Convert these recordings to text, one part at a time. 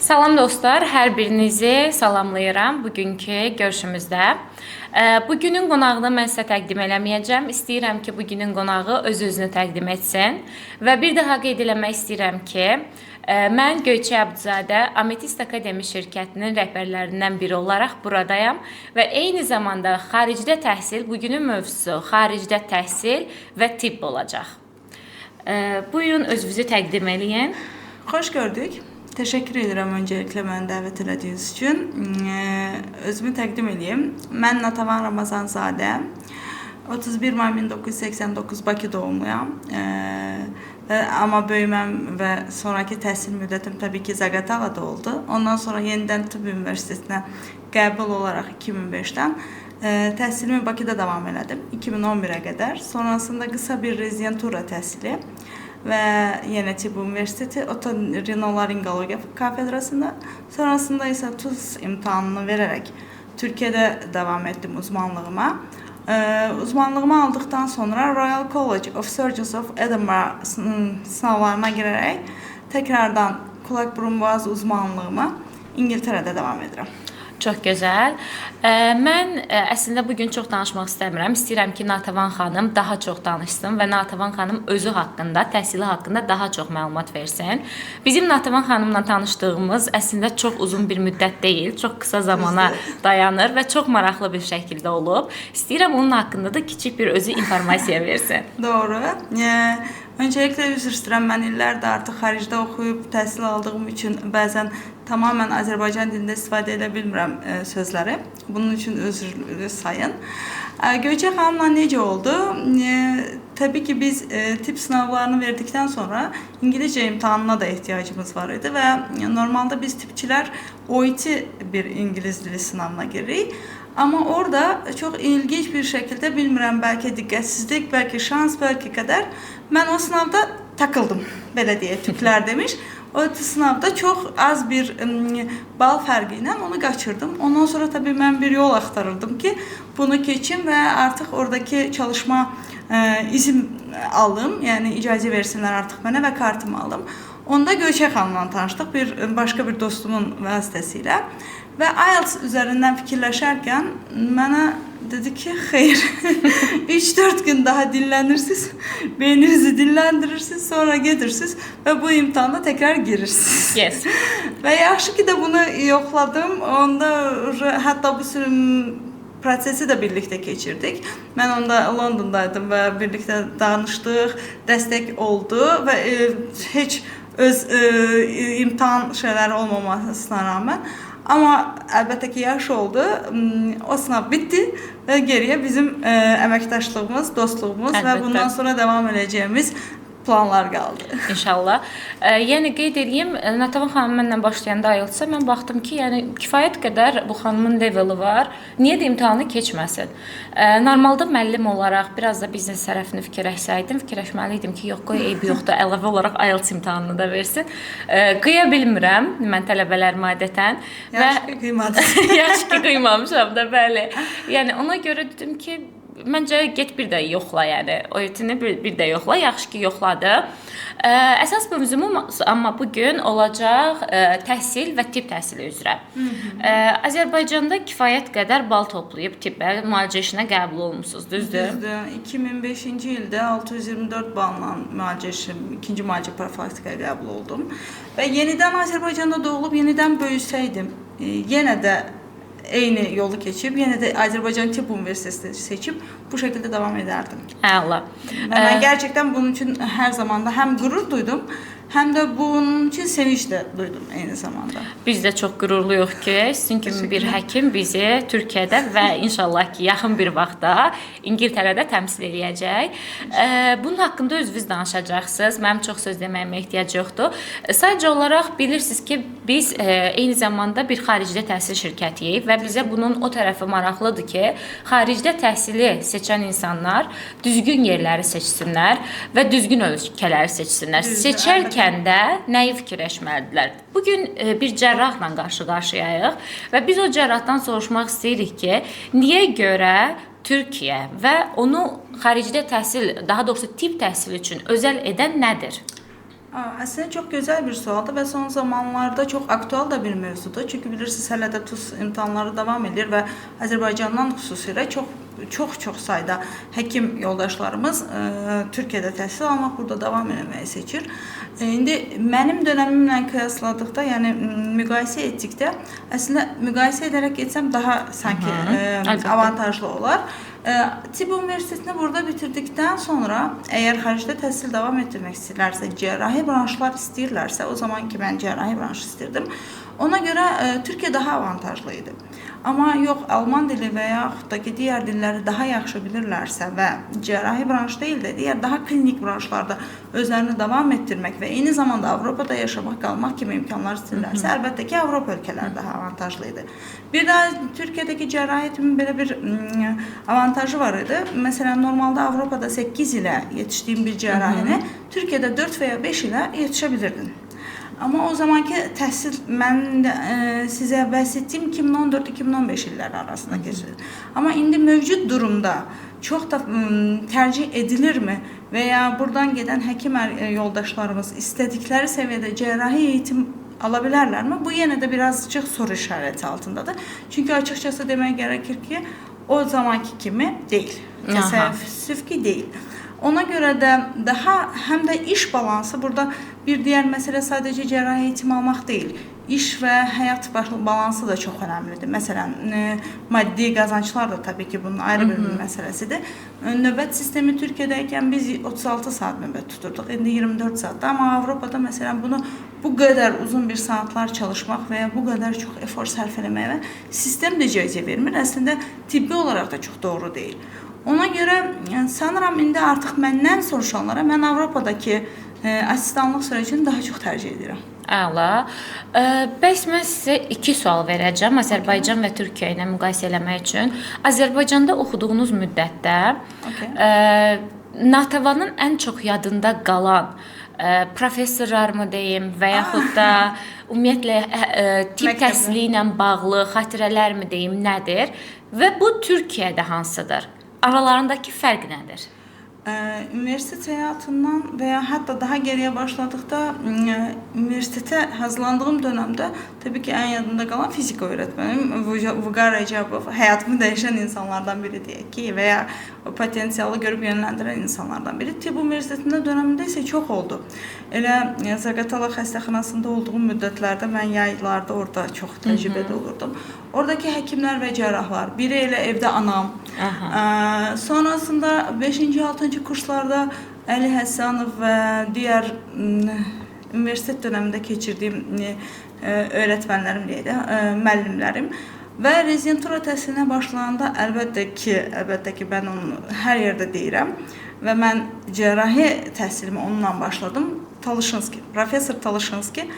Salam dostlar, hər birinizi salamlayıram bugünkü görüşümüzdə. Bugünün qonağını mən sizə təqdim eləməyəcəm. İstəyirəm ki, bugünün qonağı öz-özünü təqdim etsin. Və bir daha qeyd eləmək istəyirəm ki, mən Göyçə Abduzadə Ametist Akademi şirkətinin rəhbərlərindən biri olaraq buradayam. Və eyni zamanda xaricdə təhsil, bugünün mövzusu xaricdə təhsil və tibb olacaq. Buyurun, özünüzü təqdim eləyin. Xoş gördük. Teşekkür ederim öncelikle beni davet ettiğiniz için. Özümü təqdim edeyim. Mən Natavan Ramazanzadə. 31 may 1989 Bakı doğumluyam. Ama böyüməm və sonraki təhsil müddətim təbii ki Zaqatalada oldu. Ondan sonra yenidən Tıbb Üniversitesinə qəbul olaraq 2005'ten təhsilimi Bakıda devam elədim 2011'e kadar. Sonrasında qısa bir rezidentura təhsili ve yine Tıbb Üniversitesi Otorinolaringologiya kafedrasında. Sonrasında ise TUS imtihanını vererek Türkiye'de devam ettim uzmanlığıma. Uzmanlığımı aldıktan sonra Royal College of Surgeons of Edinburgh sınavlarına girerek tekrardan kulak burun boğaz uzmanlığıma İngiltere'de devam ederim. Çox gözəl. Mən əslində bugün çox danışmaq istəmirəm. İstəyirəm ki, Natavan xanım daha çox danışsın və Natavan xanım özü haqqında, təhsili haqqında daha çox məlumat versin. Bizim Natavan xanımla tanışdığımız əslində çox uzun bir müddət deyil, çox qısa zamana dayanır və çox maraqlı bir şəkildə olub. İstəyirəm onun haqqında da kiçik bir özü informasiya versin. Doğru. Öncelikle üzr istəyirəm, mən illərdə artıq xaricdə oxuyub təhsil aldığım üçün bəzən tamamen Azərbaycan dilində istifadə edə bilmirəm sözləri. Bunun için özür sayın. Göyçə xanımla necə oldu? Tabii ki biz tip sınavlarını verdikten sonra İngilizce imtihanına da ihtiyacımız var idi ve normalde biz tipçiler OIT bir İngiliz dili sınavına giririk. Ama orada çok ilginç bir şekilde bilmirəm, belki dikkatsizlik, belki şans, belki kadar ben o sınavda takıldım. Belediye Türkler demiş. O sınavda çok az bir bal fərqiyle onu kaçırdım. Ondan sonra tabii ben bir yol aktarırdım ki bunu geçim ve artık oradaki çalışma izin aldım. Yani icazə versinler artık bana ve kartımı aldım. Onda Göyçə xanımla tanıştık başka bir dostumun vasıtasıyla. Ve IELTS üzerinden fikirleşerken bana dedi ki hayır 3-4 gün daha dinlenirsiniz, beyninizi dinlendirirsiniz, sonra gelirsiniz ve bu imtihanda tekrar girirsiniz. Yes. Ve yaxşı ki de bunu yokladım. Onda hatta bu prosesi de birlikte geçirdik. Ben onda London'daydım ve birlikte danıştık, destek oldu ve hiç öz imtihan şeyler olmamasına rağmen. Ama elbette ki yaş oldu. O sınav bitti ve geriye bizim emektaşlığımız, dostluğumuz elbette. Ve bundan sonra devam edeceğimiz planlar qaldı. İnşallah. Yəni qeyd edeyim, Natavan xanım mənlə başlayanda IELTS-a mən baxdım ki, yəni kifayət qədər bu xanımın leveli var. Niyə də imtahanı keçməsin? Normalda müəllim olaraq biraz da biznes tərəfini fikirləşməliydim ki, yox, qoy eybi yoxdur, əlavə olaraq IELTS imtahanını da versin. Qıya bilmirəm mən tələbələrimə adətən. Yaxşı ki qıymadın. Yaxşı ki qıymamışam da, bəli. Yəni ona görə dedim ki, məncə get bir də yoxla, yəni OYT-ni bir də yoxla, yaxşı ki yoxladı. Əsas mövzumuz amma bugün olacaq təhsil və tibb təhsili üzrə. Azərbaycanda kifayət qədər bal toplayıb tibbə, müalicə işinə qəbul olmusunuz, düzdür? Düzdür. 2005-ci ildə 624 balla müalicə işim, ikinci müalicə profilaktikaya qəbul oldum. Və yenidən Azərbaycanda doğulub, yenidən böyüsəydim, yenə də eyni yolu keçib, yenə də Azərbaycan Tıbb Üniversitesini seçip bu şekilde devam ederdim. Allah. Ben gerçekten bunun için her zaman da hem gurur duydum hem de bunun için sevinç de duydum aynı zamanda. Biz de çok qürurluyuq ki, sizin kimi bir həkim bizi Türkiyədə və inşallah ki, yaxın bir vaxtda İngiltərədə təmsil edəcək. Bunun haqqında özünüz danışacaqsınız. Mənim çox söz deməyimə ehtiyac yoxdur. Sadəcə olaraq bilirsiniz ki, biz eyni zamanda bir xaricdə təhsil şirkətiyik və bizə bunun o tərəfi maraqlıdır ki, xaricdə təhsili seçən insanlar düzgün yerləri seçsinlər və düzgün ölkələri seçsinlər. Seçərkən də nəyi fikirləşməlidirlər? Bugün bir cərrahla qarşı-qarşıyayıq və biz o cərrahdan soruşmaq istəyirik ki, niyə görə Türkiyə və onu xaricdə təhsil, daha doğrusu tibb təhsili üçün özəl edən nədir? Aslında çok güzel bir sualdı ve son zamanlarda çok aktual da bir mevzudur. Çünkü bilirsiniz hələ də TUS imtahanları devam edir ve Azərbaycandan xüsusilə çox sayda həkim yoldaşlarımız Türkiye'de təhsil almaq, burada devam etməyi seçir. İndi mənim dönemimlə kıyasladıqda, yəni müqayisə etdikdə, əslində müqayisə edərək etsəm daha sanki avantajlı olar. Tibb Üniversitesini burada bitirdikten sonra eğer xaricdə təhsil devam etdirmək istəyirlərsə, cərrahi branşlar istəyirlərsə, o zaman ki mən cərrahi branşı istirdim. Ona göre Türkiye daha avantajlıydı. Ama yok, Alman dili veya yaxud da ki diğer dilleri daha yaxşı bilirlərsə və cərrahi branş değil de diğer daha klinik branşlarda özlərini devam etdirmək və eyni zamanda Avropada yaşamaq, qalmaq kimi imkanlar istəyirlərsə, əlbəttə ki Avropa ölkələri daha avantajlıydı. Bir daha Türkiye'deki cərrahi hekiminin belə bir avantajı var idi. Mesela normalde Avropada 8 ilə yetiştiğim bir cərrahini Türkiye'de 4 veya 5 ilə yetişebilirdin. Ama o zamanki təhsil, mən sizə bəhs etdiyim 2014-2015 illəri arasında keçir. Ama indi mövcud durumda çok da tercih edilirmi veya buradan gelen həkim yoldaşlarımız istədikləri səviyyədə cərrahi eğitim alabilirler mi? Bu yine de birazcık soru işareti altındadır. Çünkü açıkçası demek gerekir ki o zamanki kimi değil. Tesadüf ki değil. Ona göre de daha hem de iş balansı, burada bir diğer mesele sadece cerrahi eğitim almak değil. İş ve hayat balansı da çok önemlidir. Mesela maddi kazançlar da tabii ki bunun ayrı bir meselesidir. Nöbet sistemi Türkiye'deyken biz 36 saat nöbet tuturduk. Şimdi 24 saatte, ama Avrupa'da mesela bunu bu kadar uzun bir saatler çalışmak veya bu kadar çok efor sarf etmeye sistem de caize vermir. Aslında tıbbi olarak da çok doğru değil. Ona göre sanırım indi artık məndən soruşanlara mən Avropadakı asistanlıq sürecini daha çox tercih edirəm. Əla. Bəs mən sizə 2 sual verəcəm Azərbaycan və Türkiyə ilə müqayisə eləmək üçün. Azərbaycanda oxuduğunuz müddətdə Natavanın ən çox yadında qalan professorlarmı deyim və yaxud da ümumiyyətlə tibb təhsili ilə bağlı xatirələrmi deyim, nədir? Və bu Türkiyədə hansıdır? Aralarındaki fərq nədir? Üniversite hayatından veya hatta daha geriye başladıkta üniversitete hazırlandığım dönemde tabii ki en yanında kalan fizik öğretmenim Vügar Recabov, hayatımı değişen insanlardan biri diye ki veya potansiyeli görüp yönlendiren insanlardan biri. Tibb Üniversitesi'nde döneminde ise çok oldu. Elə Zaqatala xəstəxanasında olduğum müddətlerde ben yaylarda orada çok tecrübeli olurdum. Oradaki hekimler ve cerrahlar, biri elə evde anam. Sonrasında 5. 6. kurslarda Ali Həsənov ve diğer üniversitet döneminde geçirdiğim öğretmenlerim deyək də, müəllimlərim. Və rezidentura təhsilinə başlayanda əlbəttə ki ben onu her yerde deyirəm və mən cərrahi təhsilimi onunla başladım. Talışınski, Profesör Talışınski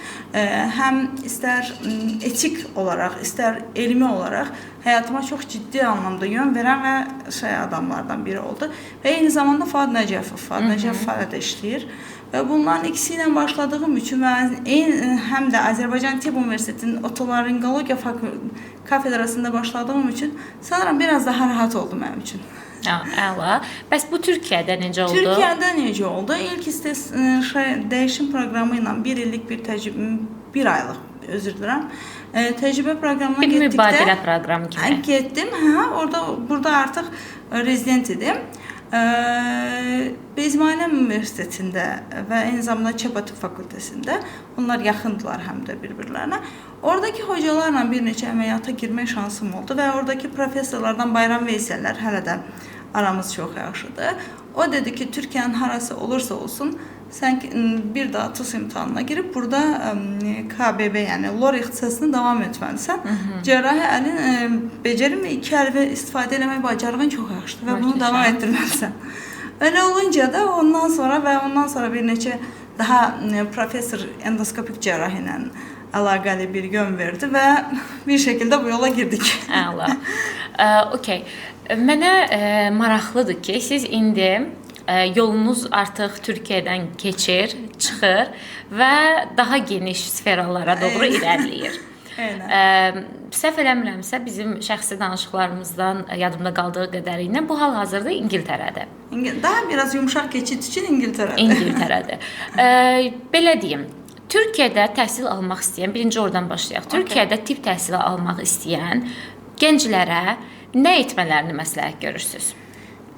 hem ister etik olarak, ister elmi olarak hayatıma çok ciddi anlamda yön veren ve adamlardan biri oldu. Ve aynı zamanda Fuad Nəcəfov da işləyir. Ve bunların ikisiyle başladığım için hem de Azərbaycan Tibb Üniversitesi'nin otolaryngologiya kafedrasında başladığım için sanırım biraz daha rahat oldu benim için. Əla. Bəs bu Türkiyədə necə oldu? Türkiyədə necə oldu? İlk değişim programı ilə 1 illik bir aylıq, özür dilərim. Tecrübe programına bir getdikdə mübadilə proqramı kimi. Getdim. Burada artıq rezident idim. Bezmialem Üniversitesində və eyni zamanda Çapa Tıbb Fakültəsində, onlar yaxındılar həm də bir-birlərinə. Oradaki hocalarla bir neçə əməliyyata girmək şansım oldu və oradaki professorlardan Bayram Veysellər hələ də aramız çox yaxşıdır. O dedi ki, Türkiye'nin harası olursa olsun, sen bir daha TUS imtihanına girip burada KBB yani LOR ixtisasını devam etməlisən. Cərrahi əlin becerim ve 2 əl və istifadə eləmək bacarığın çox yaxşıdır və bunu devam etdirməlisən. Öyle olunca da ondan sonra bir neçə daha profesör endoskopik cərrahi ilə əlaqəli bir yön verdi və bir şekilde bu yola girdik. Əla. Okey. Mənə maraqlıdır ki, siz indi yolunuz artıq Türkiyədən keçir, çıxır və daha geniş sferalara doğru irəliləyir. Səhv eləmirəmsə, bizim şəxsi danışıqlarımızdan yadımda qaldığı qədərilə bu hal-hazırda İngiltərədə. Daha biraz yumşaq keçid üçün İngiltərədə. İngiltərədə. Belə deyim, Türkiyədə təhsil almaq istəyən, birinci oradan başlayaq. Türkiyədə tibb təhsili almaq istəyən gənclərə nə etmələrini məsləhət görürsünüz?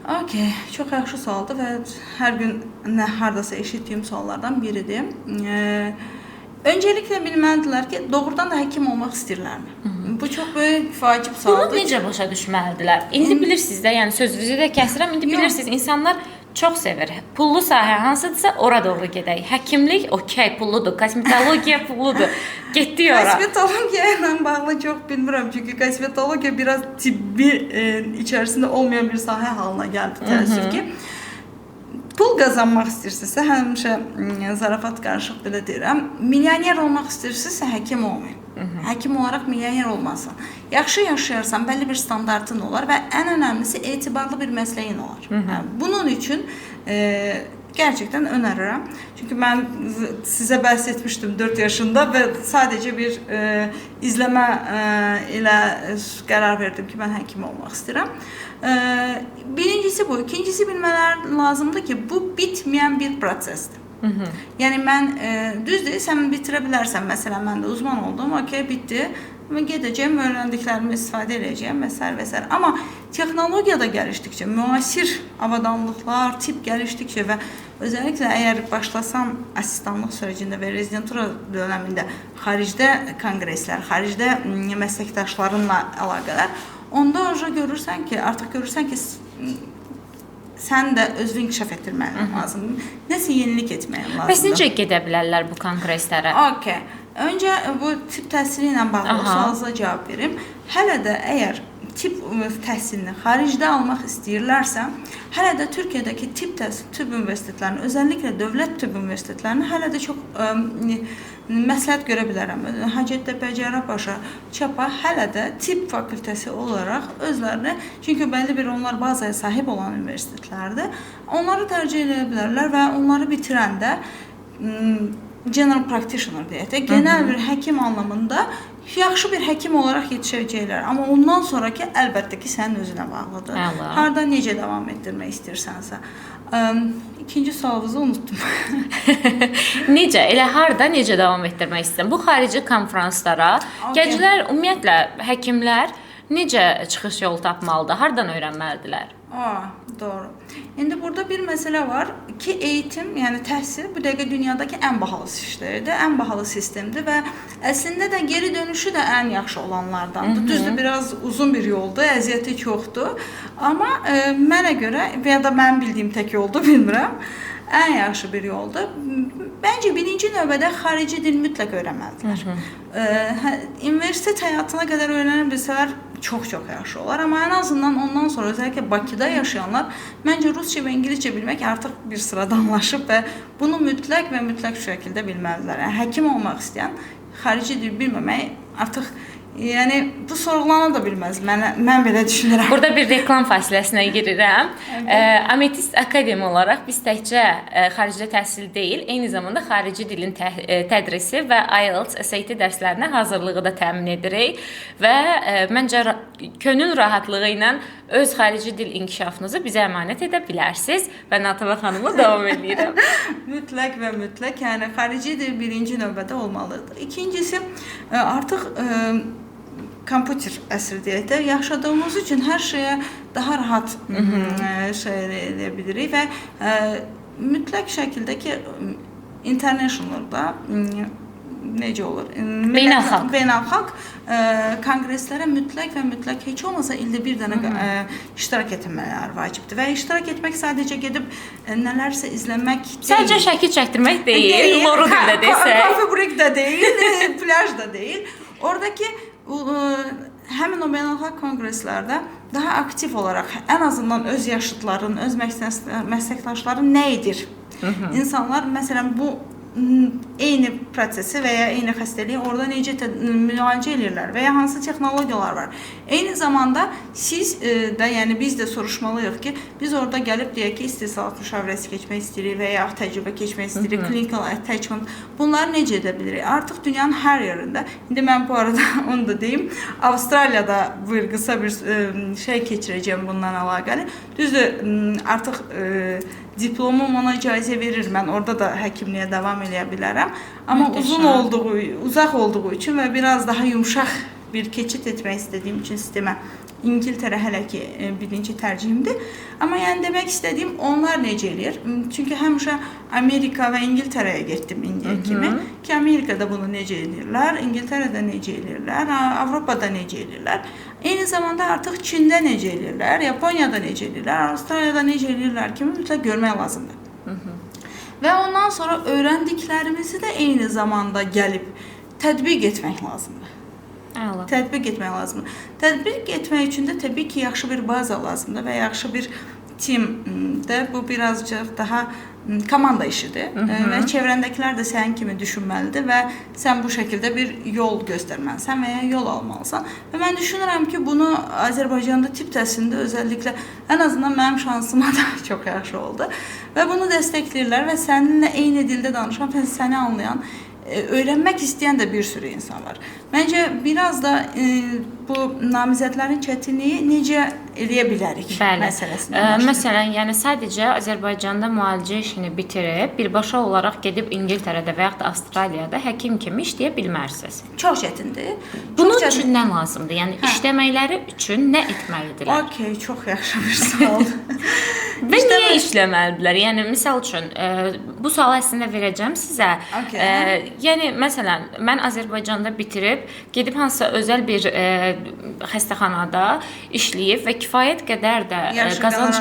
Okay, çox yaxşı sualdır və hər gün hardasa eşitdiyim suallardan biridir. Öncəliklə bilməlidirlər ki, doğrudan da həkim olmaq istəyirlərmi? Bu çox böyük vacib sualdır. Bunu necə başa düşməlidirlər? İndi bilirsiniz də, yəni sözünüzü də kəsirəm. İndi bilirsiniz, insanlar çox sevir. Pullu sahə hansıdırsa ora doğru gedək. Həkimlik okey, pulludur. Kosmetologiya pulludur. Getdik ora. Kosmetologiya ilə bağlı çox bilmirəm. Çünki kosmetologiya biraz tibbi içərisində olmayan bir sahə halına gəldi təəssüf ki. Pul qazanmaq istəyirsinizsə, həmişə zarafat qarışıq belə deyirəm. Milyoner olmaq istəyirsinizsə, həkim olmayın. Həkim olaraq milyoner olmasın. Yaxşı yaşayarsan, bəlli bir standartın olar və ən önəmlisi etibarlı bir məsləyin olar. Bunun üçün gerçəkdən önərirəm. Çünki mən sizə bəhs etmişdim 4 yaşında və sadəcə bir izləmə ilə qərar verdim ki, mən həkim olmaq istəyirəm. Birincisi bu. İkincisi bilmələr lazımdır ki, bu bitməyən bir prosesdir. Yəni mən düzdür, sən bitirə bilərsən. Məsələn, mən də uzman oldum, okey, bitdi. Mən gedəcəm, öyrəndiklərimi istifadə edəcəm və s. Amma texnologiya da gəlişdikcə, müasir avadanlıqlar, tip gəlişdikcə və özəlliklə əgər başlasan asistanlıq sürecində və rezidentura dönəmində xaricdə konqreslər, xaricdə məsləkdaşlarınla əlaqələr, onda görürsən ki, artıq görürsən ki, sən də özünü inkişaf etdirməyin lazımdır. Nəsə yenilik etməyin lazımdır. Bəs necə gedə bilərlər bu konqreslərə? Okay. Öncə bu tibb təhsili ilə bağlı sualınıza cavab verim. Hələ də əgər tibb təhsilini xaricdə almaq istəyirlərsə, hələ də Türkiyədəki tibb universitetlərinin, özəlliklə dövlət tibb universitetlərinin hələ də çox məsləhət görə bilərəm. Hacəttepe, Cərrahpaşa, Çapa hələ də tibb fakültəsi olaraq özlərini, çünki bəlli bir onlar bazaya sahib olan universitetlərdir, onları tərcih edə bilərlər və onları bitirəndə general practitioner deyək də, genel bir həkim anlamında yaxşı bir həkim olaraq yetişəcəklər. Amma ondan sonraki əlbəttə ki, sənin özünə bağlıdır. Harda necə davam etdirmək istəyirsənsə. İkinci sualınızı unuttum. Necə? Elə harda necə davam etdirmək istəyirəm? Bu xarici konfranslara gənclər, ümumiyyətlə həkimlər necə çıxış yolu tapmalıdır? Hardan öyrənməlidirlər? Doğru. İndi burada bir məsələ var ki, eğitim, yəni təhsil bu dəqiqə dünyadakı ən bahalı işlərdir, ən bahalı sistemdir və əslində də geri dönüşü də ən yaxşı olanlardandır. Düzdür, biraz uzun bir yoldur, əziyyəti çoxdur. Amma mənə görə və ya da mənim bildiyim tək yoldur, bilmirəm, ən yaxşı bir yoldur. Bəncə birinci növbədə xarici dil mütləq öyrənməlidirlər. Universitet həyatına qədər öyrənə bilsələr çox-çox yaxşı olar. Amma ən azından ondan sonra özellikle Bakıda yaşayanlar məncə Rusça və İngilizcə bilmək artıq bir sıradanlaşıb və bunu mütləq və mütləq şəkildə bilməlidirlər. Yəni, həkim olmaq istəyən xarici dil bilməmək artıq bu sorğulana da bilməz. Mən belə düşünürəm. Burada bir reklam fasiləsinə girirəm. Ametist Akademi olaraq biz təkcə xaricdə təhsil deyil, eyni zamanda xarici dilin tədrisi və IELTS, SAT dərslərinə hazırlığı da təmin edirik və məncə könül rahatlığı ilə öz xarici dil inkişafınızı bizə əmanət edə bilərsiniz və Natəvə xanımla davam edirəm. Mütləq və mütləq, yəni xarici dil birinci növbədə olmalıdır. İkincisi, artıq kompüter əsri deyək də, yaşadığımız üçün hər şeyə daha rahat edə bilirik və mütləq şəkildə ki, internationalda necə olur? Beynəlxalq konqreslərə mütləq və mütləq heç olmasa ildə bir dənə iştirak etmələri vacibdir və iştirak etmək sadəcə gedib nələrsə izləmək deyil. Sadəcə şəkil çəkdirmək deyil, loru dildə desək. Kafe break də deyil, plaj da deyil. Oradakı həmin o beynəlxalq konqreslərdə daha aktiv olaraq ən azından öz yaşıdların, öz məsləkdaşların nə edir? İnsanlar, məsələn, bu eyni prosesi və ya eyni xəstəliyi orada necə müalicə edirlər və ya hansı texnologiyalar var. Eyni zamanda siz də, yəni biz də soruşmalıyıq ki, biz orada gəlib deyək ki, istehsalat müşavirəsi keçmək istəyirik və ya təcrübə keçmək istəyirik, clinical attachment. Bunları necə edə bilirik? Artıq dünyanın hər yerində, indi mən bu arada onu da deyim, Avustraliyada bir qısa bir şey keçirəcəm bundan əlaqəli. Düzdür, artıq diplomum ona icazə verir, mən orada da həkimliyə davam edə bilərəm. Amma uzaq olduğu üçün və biraz daha yumşaq bir keçid etmək istədiyim üçün sistemə İngiltərə hələ ki birinci tərcihimdir. Amma yəni demək istədiyim, onlar necə eləyir? Çünki həmişə Amerika və İngiltərəyə getdim indiyə kimi ki, Amerikada bunu necə edirlər, İngiltərədə necə edirlər, Avropada necə edirlər. Eyni zamanda artıq Çində necə edirlər, Yaponiyada necə edirlər, Avustraliyada necə edirlər kimi mütləq görmək lazımdır. Və ondan sonra öyrəndiklərimizi də eyni zamanda gəlib tətbiq etmək lazımdır. Tətbiq etmək lazımdır. Tətbiq etmək üçün də təbii ki, yaxşı bir baza lazımdır və yaxşı bir timdə bu birazcıq daha komanda işidir və çevrəndəkilər də sənin kimi düşünməlidir və sən bu şəkildə bir yol göstərməlisən və ya yol almalısan. Və mən düşünürəm ki, bunu Azərbaycanda tibb təhsilində özəlliklə ən azından mənim şansıma da çox yaxşı oldu və bunu dəstəkləyirlər və səninlə eyni dildə danışan və səni anlayan, öyrənmək istəyən də bir sürü insan var. Məncə biraz da bu namizədlərin çətinliyi necə eləyə bilərik məsələsində. Məsələn, yəni sadəcə Azərbaycanda müalicə işini bitirib birbaşa olaraq gedib İngiltərədə və yaxud da Avstraliyada həkim kimi işləyə bilmərsiniz. Çox çətindir. Bunun üçün nə lazımdır? Yəni işləməkləri üçün nə etməlidirlər? Okey, çox yaxşı bir sual. Və niyə işləməlidirlər? Yəni misal üçün bu sualı əslində verəcəm sizə. Yəni məsələn, mən Azərbaycanda bitirib gedib hansısa özəl bir xəstəxanada işləyib və kifayət qədər də qazanc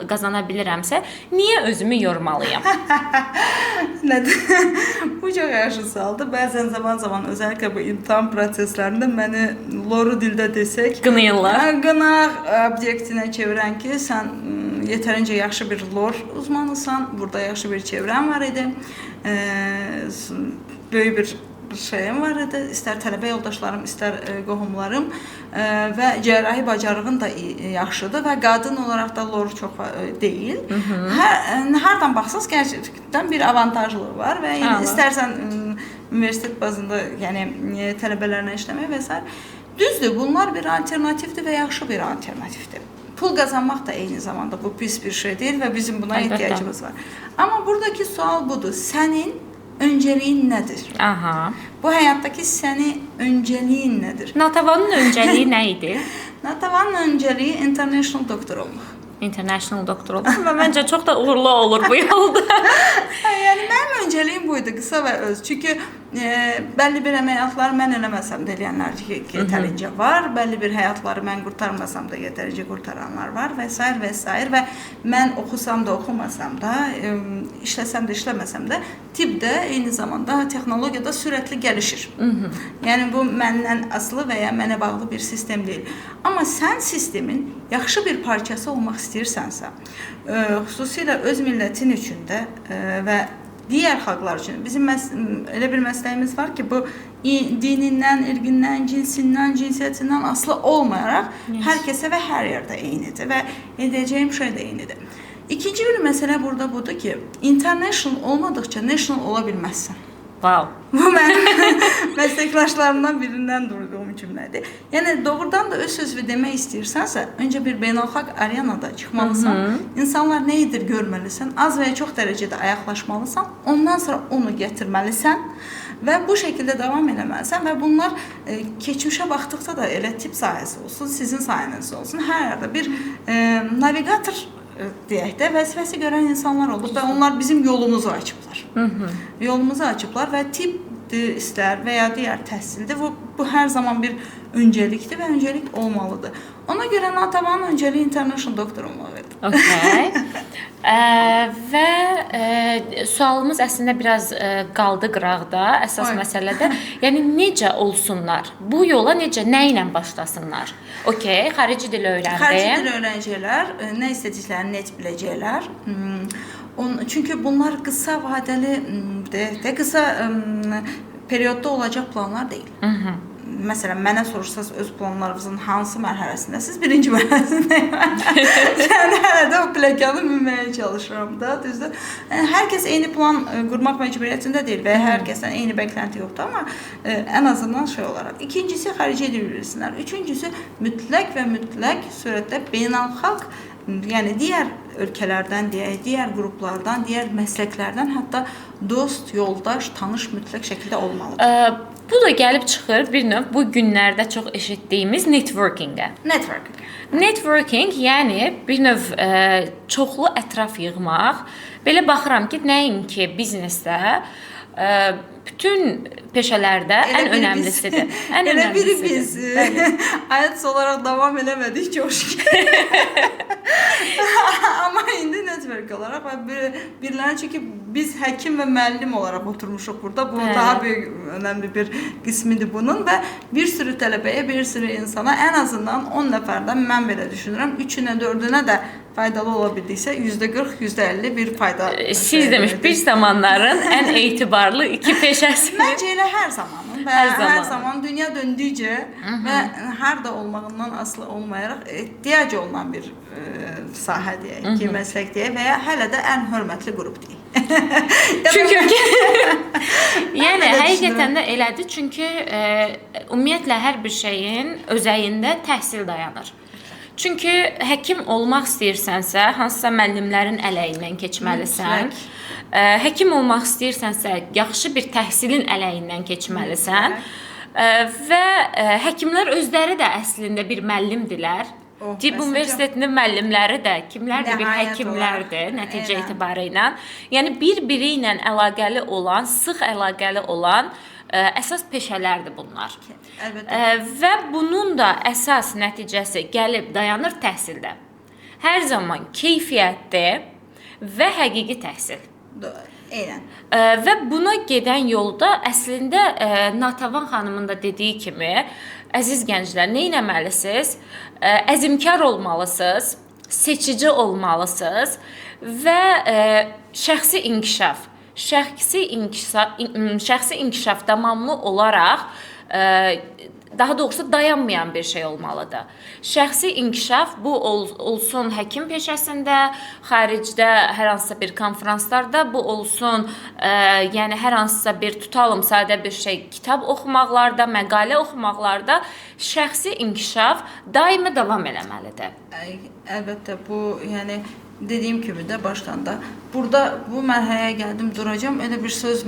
qazana bilirəmsə, niyə özümü yormalıyam? Bu çox yaxşı sualdır. Bəzən zaman özəlliklə bu imtahan proseslərində məni loru dildə desək, qınayırlar. Qınaq obyektinə çevirən ki, sən yetərincə yaxşı bir lor uzmanısan, burada yaxşı bir çevrən var idi, böyük bir şeyim var idi, istər tələbə yoldaşlarım, istər qohumlarım və cərrahi bacarığın da yaxşıdır və qadın olaraq da lor çox deyil. Hardan baxsaq gerçəkdən bir avantajlığı var və istərsən universitet bazında, yəni tələbələrlə işləmək və s. Düzdür, bunlar bir alternativdir və yaxşı bir alternativdir. Pul qazanmaq da eyni zamanda bu pis bir şey deyil və bizim buna ehtiyacımız var. Amma buradakı sual budur, sənin öncəliyin nədir? Bu həyatdakı sənin öncəliyin nədir? Natavanın öncəliyi nə idi? Natavanın öncəliyi international doktor olmaq. International doktor olmaq və məncə çox da uğurlu olur bu yolda. Yəni mənim öncəliyim buydu, qısa və öz. Çünki bəlli bir əməliyyatları mən eləməsəm də eləyənlər yetərincə var, bəlli bir həyatları mən qurtarmasam da yetərincə qurtaranlar var və s. və s. və mən oxusam da, oxumasam da, işləsəm də, işləməsəm də tibbdə eyni zamanda texnologiyada sürətli gəlişir. Yəni bu məndən asılı və ya mənə bağlı bir sistem deyil. Amma sən sistemin yaxşı bir parçası olmaq istəyirsənsə, xüsusilə öz millətin üçün də və digər xalqlar üçün bizim elə bir məsləyimiz var ki, bu dinindən, irqindən, cinsindən, cinsiyyətindən asılı olmayaraq hər kəsə və hər yerdə eynidir və edəcəyim şey də eynidir. İkinci bir məsələ burada budur ki, international olmadıqca national ola bilməzsən. Wow. Bu mənim məsləkdaşlarımdan birindən duyduğum cümlədir. Yəni doğrudan da öz sözünü demək istəyirsənsə, öncə bir beynəlxalq arenada çıxmalısan, insanlar nə edir görməlisən, az və ya çox dərəcədə ayaqlaşmalısan, ondan sonra onu gətirməlisən və bu şəkildə davam eləməlisən və bunlar keçmişə baxdıqda da elə tibb sahəsi olsun, sizin sayənizdə olsun, hər yerdə bir navigator deyək də vəzifəsi görən insanlar olub və onlar bizim yolumuzu açıblar. Yolumuzu açıblar və tibb istər və ya digər təhsildir. Bu hər zaman bir öncəlikdir və öncəlik olmalıdır. Ona görə Natavanın öncəliyi international doktor olmaq idi. Və sualımız əslində biraz qaldı qıraqda, əsas məsələdə. Yəni necə olsunlar? Bu yola necə, nə ilə başlasınlar? Xarici dil öyrəndim. Xarici dil öyrənəcəklər, nə istədiklərini net biləcəklər. Çünki bunlar qısa vadəli, qısa periodda olacaq planlar deyil. Məsələn, mənə soruşsaz öz planlarınızın hansı mərhələsindəsiz? Birinci mərhələsindəyim. Yəni, hələ də o pləkanı minməyə çalışıram da, düzdür. Hər kəs eyni plan qurmaq məcburiyyətində deyil və hər kəsdən eyni bəklənti yoxdur, amma ən azından şey olaraq. İkincisi, xarici dil bilsinlər. Üçüncüsü, mütləq və mütləq surətdə beynəlxalq, yəni digər ölkələrdən, digər qruplardan, digər məsləklərdən, hətta dost, yoldaş, tanış mütləq şəkildə olmalıdır. Bu da gəlib çıxır bir növ bu günlərdə çox eşitdiyimiz networking-ə. Networking, yəni bir növ çoxlu ətraf yığmaq. Belə baxıram ki, nəinki biznesdə, bütün peşələrdə ən önəmlisidir. Elə biri biz hayat olaraq davam eləmədik çox şükür. Amma indi network olaraq və birilərin çünki biz həkim və müəllim olaraq oturmuşuq burada. Bu daha böyük, önəmli bir qismidir bunun və bir sürü tələbəyə, bir sürü insana ən azından 10 nəfərdən mən belə düşünürəm, 3-ünə, 4-ünə də faydalı ola bildiksə %40, %50 bir fayda. Siz demiş bir zamanların ən etibarlı iki peşəsi. Məncə elə hər zamanın və hər zaman dünya döndükcə və harda olmağından asılı olmayaraq ehtiyac olunan bir sahə deyək ki, məslək deyək və ya hələ də ən hörmətli qrup deyək. Çünki yəni həqiqətən də elədir. Çünki ümumiyyətlə hər bir şeyin özəyində təhsil dayanır. Çünki həkim olmaq istəyirsənsə, hansısa müəllimlərin ələyindən keçməlisən. Həkim olmaq istəyirsənsə, yaxşı bir təhsilin ələyindən keçməlisən. Və həkimlər özləri də əslində bir müəllimdirlər. Tibb Universitetinin müəllimləri də kimlərdir? Bir həkimlərdir nəticə etibarı ilə. Yəni bir-biri ilə əlaqəli olan, sıx əlaqəli olan əsas peşələrdir bunlar. Və bunun da əsas nəticəsi gəlib dayanır təhsildə. Hər zaman keyfiyyətli və həqiqi təhsil. Eynən. Və buna gedən yolda əslində Natəvan xanımın da dediyi kimi, əziz gənclər, nə etməlisiniz? Əzmkar olmalısınız, seçici olmalısınız və şəxsi inkişaf. Şəxsi inkişaf davamlı olaraq daha doğrusu dayanmayan bir şey olmalıdır. Şəxsi inkişaf bu olsun həkim peşəsində, xaricdə hər hansısa bir konfranslarda, bu olsun yəni hər hansısa bir tutalım sadə bir şey kitab oxumaqlarda, məqalə oxumaqlarda şəxsi inkişaf daimi davam eləməlidir. Əlbəttə bu yəni dediyim kimi də başdan da burada bu mərhələyə gəldim, duracağam. Elə bir söz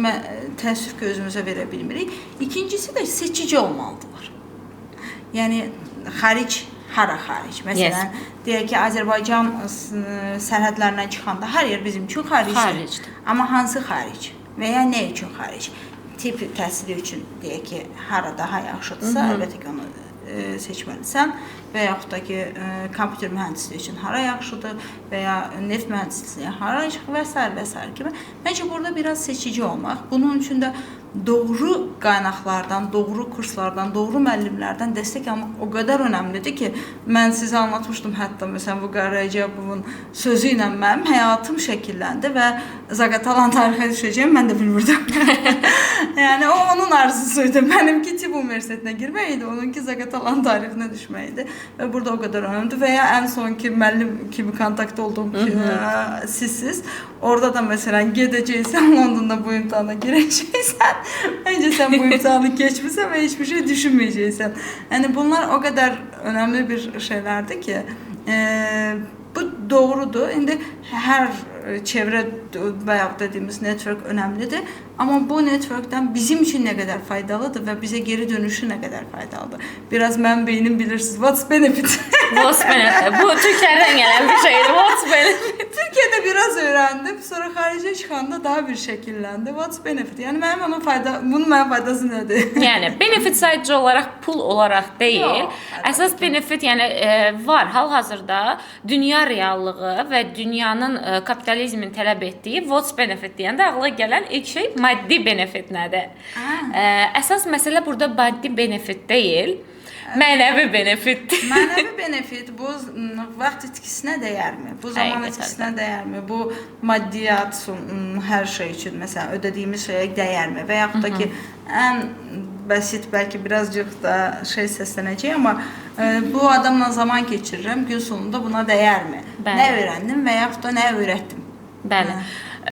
təəssüf ki, özümüzə verə bilmirik. İkincisi də seçici olmalıdırlar. Yəni xaric, hara xaric? Məsələn, deyək ki, Azərbaycan sərhədlərindən çıxanda hər yer bizim üçün xaricdir. Amma hansı xaric və ya nə üçün xaric? Tip təhsili üçün deyək ki, hara daha yaxşıdırsa, əlbəttə ki, onu seçməlisən və yaxud da ki, kompüter mühəndisliyi üçün hara yaxşıdır və ya neft mühəndisliyi hara yaxşıdır və s. kimi. Məncə, burada biraz seçici olmaq, bunun üçün də doğru qaynaqlardan, doğru kurslardan, doğru müəllimlərdən dəstək almaq o qədər önəmlidir ki, mən sizə anlatmışdım hətta, məsələn, bu Qaracabovun sözü ilə mənim həyatım şəkilləndi və Zaqatalan tarixə düşəcəyim, mən də bilmirdim. Yəni, o onun arzusuydu. Mənimki Tibb Universitetinə girmək idi, onunki Zaqatalan tarixinə düşmək idi və burada o qədər önəmlidir və ya ən son ki, müəllim kimi kontakt olduğum sizsiz. Orada da məsələn gedəcəksən, Londonda bu imtahana girəcəksən. Məncə sən bu imtahanı keçmirsən və heç bir şey düşünməyəcəksən. Yəni bunlar o qədər önəmli bir şeylərdir ki, bu doğrudur. İndi hər çevrə və ya dediyimiz network önəmlidir. Amma bu networkdən bizim üçün nə qədər faydalıdır və bizə geri dönüşü nə qədər faydalıdır. Biraz mənim beynim bilirsiniz. What's benefit? What's benefit? Bu Türklərdən gələn bir şeydir. What's benefit? Türkiyədə biraz öyrəndim. Sonra xaricə çıxanda daha bir şəkilləndi. What's benefit? Yəni bunun mənə faydası nədir? Yəni benefit sadəcə olaraq pul olaraq deyil. Əsas benefit yəni var. Hal-hazırda dünya reallığı və dünyanın kapitalizmin tələb etdiyi what's benefit deyəndə ağla gələn ilk şey maddi benefit nədir? Əsas məsələ burada maddi benefit deyil. Mənəvi benefit. Mənəvi benefit bu vaxt itkisinə dəyərmi? Bu zaman Həqiqətən. itkisinə dəyərmi? Bu maddiyyat hər şey üçün məsələn ödədiyimiz şeyə dəyərmi? Və yaxud da ki, ən bəsit bəlkə birazcıq da şey səslənəcək, amma bu adamla zaman keçirirəm, gün sonunda buna dəyərmi? Bəli. Nə öyrəndim və yaxud da nə öyrətdim? Bəli.